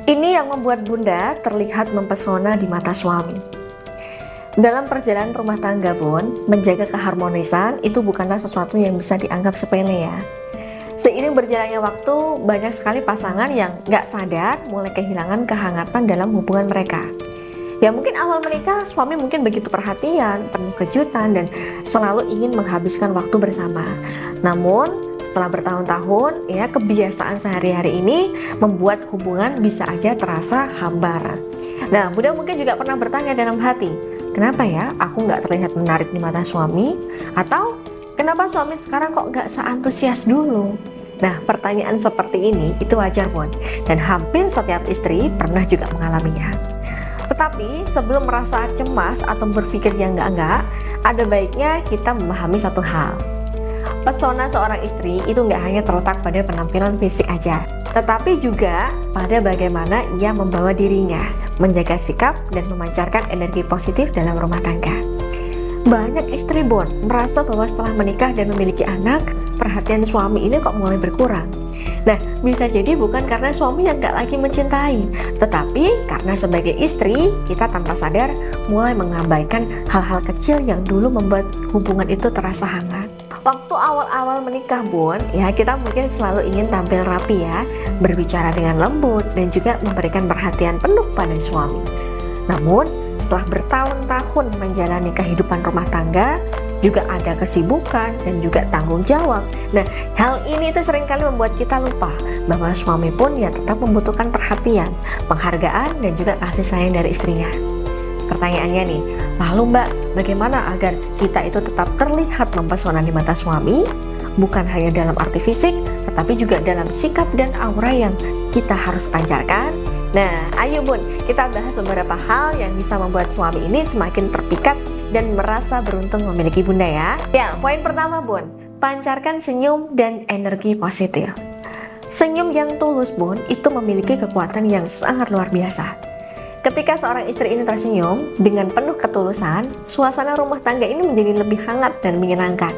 Ini yang membuat Bunda terlihat mempesona di mata suami. Dalam perjalanan rumah tangga Bun, menjaga keharmonisan itu bukanlah sesuatu yang bisa dianggap sepele ya. Seiring berjalannya waktu, banyak sekali pasangan yang gak sadar mulai kehilangan kehangatan dalam hubungan mereka. Ya mungkin awal menikah suami mungkin begitu perhatian, penuh kejutan, dan selalu ingin menghabiskan waktu bersama. Namun setelah bertahun-tahun, ya kebiasaan sehari-hari ini membuat hubungan bisa aja terasa hambar. Nah, Bunda mungkin juga pernah bertanya dalam hati, kenapa ya aku nggak terlihat menarik di mata suami? Atau kenapa suami sekarang kok nggak seantusias dulu? Nah, pertanyaan seperti ini itu wajar Bun, dan hampir setiap istri pernah juga mengalaminya. Tetapi sebelum merasa cemas atau berpikir yang enggak, ada baiknya kita memahami satu hal. Pesona seorang istri itu nggak hanya terletak pada penampilan fisik aja, tetapi juga pada bagaimana ia membawa dirinya, menjaga sikap dan memancarkan energi positif dalam rumah tangga. Banyak istri Bon merasa bahwa setelah menikah dan memiliki anak, perhatian suami ini kok mulai berkurang. Nah, bisa jadi bukan karena suami yang gak lagi mencintai, tetapi karena sebagai istri, kita tanpa sadar mulai mengabaikan hal-hal kecil yang dulu membuat hubungan itu terasa hangat. Waktu awal-awal menikah Bun, ya kita mungkin selalu ingin tampil rapi ya, berbicara dengan lembut dan juga memberikan perhatian penuh pada suami. Namun, setelah bertahun-tahun menjalani kehidupan rumah tangga, juga ada kesibukan dan juga tanggung jawab. Nah, hal ini itu seringkali membuat kita lupa bahwa suami pun ya tetap membutuhkan perhatian, penghargaan dan juga kasih sayang dari istrinya. Pertanyaannya nih, lalu Mbak, bagaimana agar kita itu tetap terlihat mempesona di mata suami? Bukan hanya dalam arti fisik, tetapi juga dalam sikap dan aura yang kita harus pancarkan. Nah, ayo Bun, kita bahas beberapa hal yang bisa membuat suami ini semakin terpikat dan merasa beruntung memiliki Bunda ya. Ya, poin pertama Bun, pancarkan senyum dan energi positif. Senyum yang tulus Bun, itu memiliki kekuatan yang sangat luar biasa. Ketika seorang istri ini tersenyum dengan penuh ketulusan, suasana rumah tangga ini menjadi lebih hangat dan menyenangkan.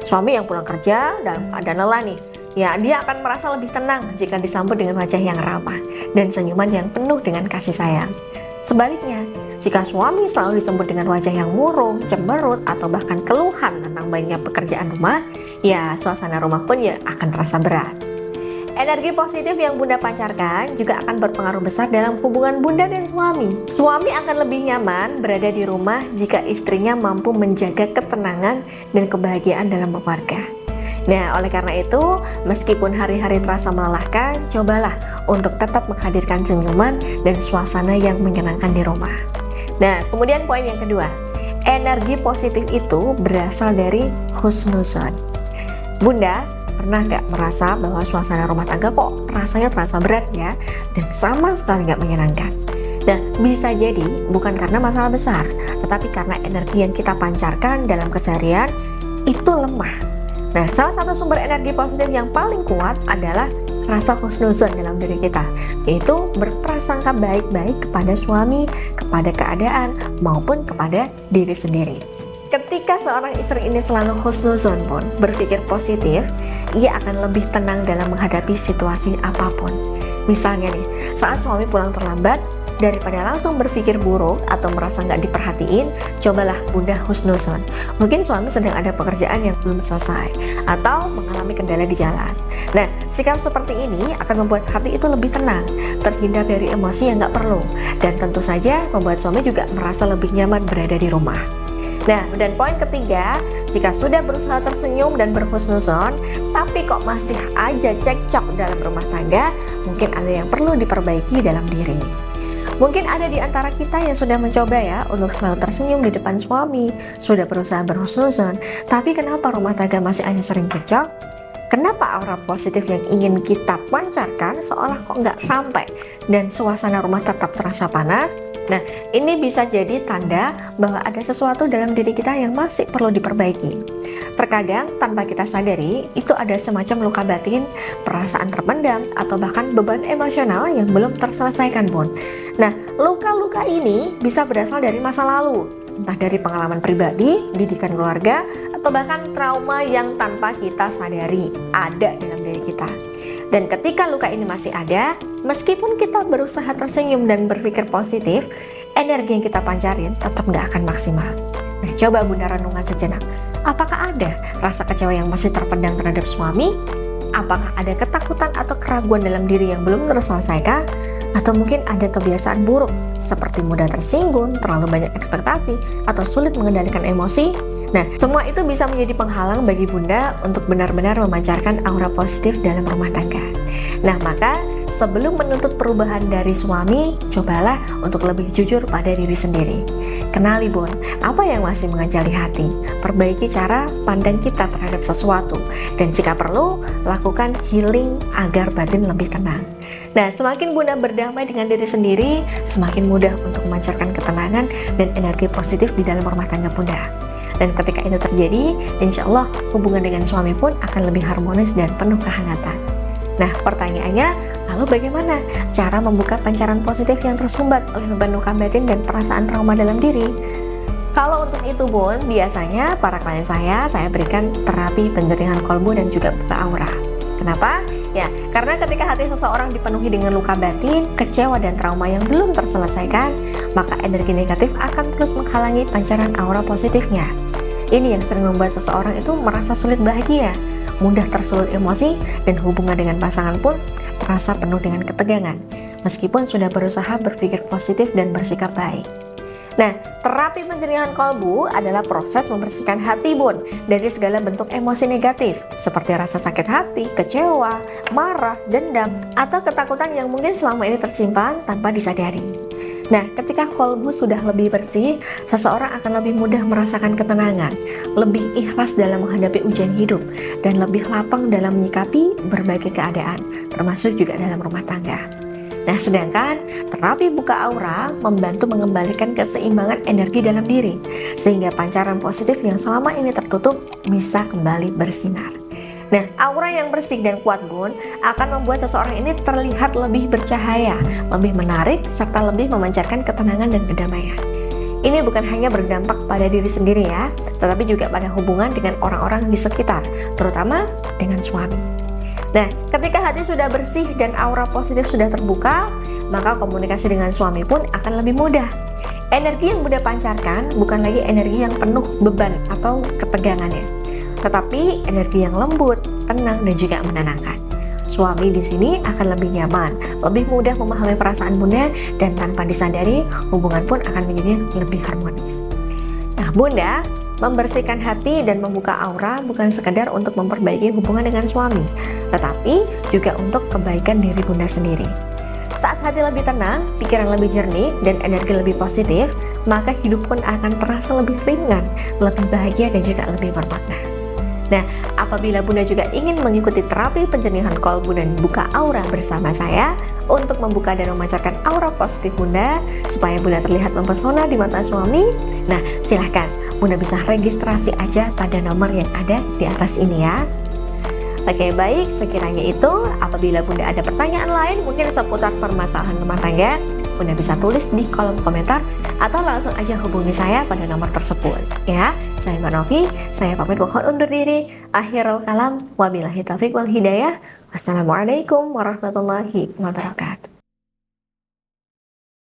Suami yang pulang kerja dalam keadaan lelah nih, ya dia akan merasa lebih tenang jika disambut dengan wajah yang ramah dan senyuman yang penuh dengan kasih sayang. Sebaliknya, jika suami selalu disambut dengan wajah yang murung, cemberut, atau bahkan keluhan tentang banyaknya pekerjaan rumah, ya suasana rumah pun ya akan terasa berat. Energi positif yang Bunda pancarkan juga akan berpengaruh besar dalam hubungan Bunda dan suami. Suami akan lebih nyaman berada di rumah jika istrinya mampu menjaga ketenangan dan kebahagiaan dalam keluarga. Nah, oleh karena itu, meskipun hari-hari terasa melelahkan, cobalah untuk tetap menghadirkan senyuman dan suasana yang menyenangkan di rumah. Nah, kemudian poin yang kedua, energi positif itu berasal dari husnuzon. Bunda, pernah nggak merasa bahwa suasana rumah tangga kok rasanya terasa berat ya, dan sama sekali nggak menyenangkan? Nah, bisa jadi bukan karena masalah besar, tetapi karena energi yang kita pancarkan dalam keseharian itu lemah. Nah, salah satu sumber energi positif yang paling kuat adalah rasa husnuzon dalam diri kita, yaitu berprasangka baik-baik kepada suami, kepada keadaan, maupun kepada diri sendiri. Ketika seorang istri ini selalu husnuzon pun berpikir positif, ia akan lebih tenang dalam menghadapi situasi apapun. Misalnya nih, saat suami pulang terlambat, daripada langsung berpikir buruk atau merasa nggak diperhatiin, cobalah Bunda husnuzon. Mungkin suami sedang ada pekerjaan yang belum selesai atau mengalami kendala di jalan. Nah, sikap seperti ini akan membuat hati itu lebih tenang, terhindar dari emosi yang nggak perlu, dan tentu saja membuat suami juga merasa lebih nyaman berada di rumah. Nah, dan poin ketiga, jika sudah berusaha tersenyum dan berhusnuzon, tapi kok masih aja cekcok dalam rumah tangga, mungkin ada yang perlu diperbaiki dalam diri. Mungkin ada di antara kita yang sudah mencoba ya untuk selalu tersenyum di depan suami, sudah berusaha berhusnuzon, tapi kenapa rumah tangga masih aja sering cekcok? Kenapa aura positif yang ingin kita pancarkan seolah kok nggak sampai dan suasana rumah tetap terasa panas? Nah, ini bisa jadi tanda bahwa ada sesuatu dalam diri kita yang masih perlu diperbaiki. Terkadang tanpa kita sadari, itu ada semacam luka batin, perasaan terpendam, atau bahkan beban emosional yang belum terselesaikan pun. Nah, luka-luka ini bisa berasal dari masa lalu, entah dari pengalaman pribadi, didikan keluarga, atau bahkan trauma yang tanpa kita sadari ada dalam diri kita. Dan ketika luka ini masih ada, meskipun kita berusaha tersenyum dan berpikir positif, energi yang kita pancarin tetap nggak akan maksimal. Nah, coba Bunda renungan sejenak. Apakah ada rasa kecewa yang masih terpendam terhadap suami? Apakah ada ketakutan atau keraguan dalam diri yang belum terselesaikan? Atau mungkin ada kebiasaan buruk seperti mudah tersinggung, terlalu banyak ekspektasi, atau sulit mengendalikan emosi? Nah, semua itu bisa menjadi penghalang bagi Bunda untuk benar-benar memancarkan aura positif dalam rumah tangga. Nah, maka sebelum menuntut perubahan dari suami, cobalah untuk lebih jujur pada diri sendiri. Kenali Bun, apa yang masih mengajari hati. Perbaiki cara pandang kita terhadap sesuatu. Dan jika perlu, lakukan healing agar batin lebih tenang. Nah, semakin Bunda berdamai dengan diri sendiri, semakin mudah untuk memancarkan ketenangan dan energi positif di dalam rumah tangga Bunda. Dan ketika itu terjadi, insya Allah hubungan dengan suami pun akan lebih harmonis dan penuh kehangatan. Nah, pertanyaannya, lalu bagaimana cara membuka pancaran positif yang tersumbat oleh beban luka batin dan perasaan trauma dalam diri? Kalau untuk itu Bun, biasanya para klien saya berikan terapi penjernihan kolbu dan juga buka aura. Kenapa? Ya, karena ketika hati seseorang dipenuhi dengan luka batin, kecewa dan trauma yang belum terselesaikan, maka energi negatif akan terus menghalangi pancaran aura positifnya. Ini yang sering membuat seseorang itu merasa sulit bahagia, mudah tersulut emosi, dan hubungan dengan pasangan pun terasa penuh dengan ketegangan, meskipun sudah berusaha berpikir positif dan bersikap baik. Nah, terapi penjernihan kolbu adalah proses membersihkan hati Bun dari segala bentuk emosi negatif seperti rasa sakit hati, kecewa, marah, dendam, atau ketakutan yang mungkin selama ini tersimpan tanpa disadari. Nah, ketika kolbu sudah lebih bersih, seseorang akan lebih mudah merasakan ketenangan, lebih ikhlas dalam menghadapi ujian hidup, dan lebih lapang dalam menyikapi berbagai keadaan, termasuk juga dalam rumah tangga. Nah, sedangkan terapi buka aura membantu mengembalikan keseimbangan energi dalam diri, sehingga pancaran positif yang selama ini tertutup bisa kembali bersinar. Nah, aura yang bersih dan kuat Bun akan membuat seseorang ini terlihat lebih bercahaya, lebih menarik, serta lebih memancarkan ketenangan dan kedamaian. Ini bukan hanya berdampak pada diri sendiri ya, tetapi juga pada hubungan dengan orang-orang di sekitar, terutama dengan suami. Nah, ketika hati sudah bersih dan aura positif sudah terbuka, maka komunikasi dengan suami pun akan lebih mudah. Energi yang Bunda pancarkan bukan lagi energi yang penuh beban atau ketegangannya, tetapi energi yang lembut, tenang, dan juga menenangkan. Suami di sini akan lebih nyaman, lebih mudah memahami perasaan Bunda, dan tanpa disadari, hubungan pun akan menjadi lebih harmonis. Nah, Bunda, membersihkan hati dan membuka aura bukan sekedar untuk memperbaiki hubungan dengan suami, tetapi juga untuk kebaikan diri Bunda sendiri. Saat hati lebih tenang, pikiran lebih jernih, dan energi lebih positif, maka hidup pun akan terasa lebih ringan, lebih bahagia, dan juga lebih bermakna. Nah, apabila Bunda juga ingin mengikuti terapi penjernihan kolbu dan buka aura bersama saya untuk membuka dan memancarkan aura positif Bunda supaya Bunda terlihat mempesona di mata suami, nah silahkan Bunda bisa registrasi aja pada nomor yang ada di atas ini ya. Oke, baik, sekiranya itu apabila Bunda ada pertanyaan lain mungkin seputar permasalahan rumah tangga, Bunda bisa tulis di kolom komentar atau langsung aja hubungi saya pada nomor tersebut ya. Saya Mbak Novi, saya pamit mohon undur diri. Akhirul kalam, wabillahi taufiq wal hidayah. Wassalamualaikum warahmatullahi wabarakatuh.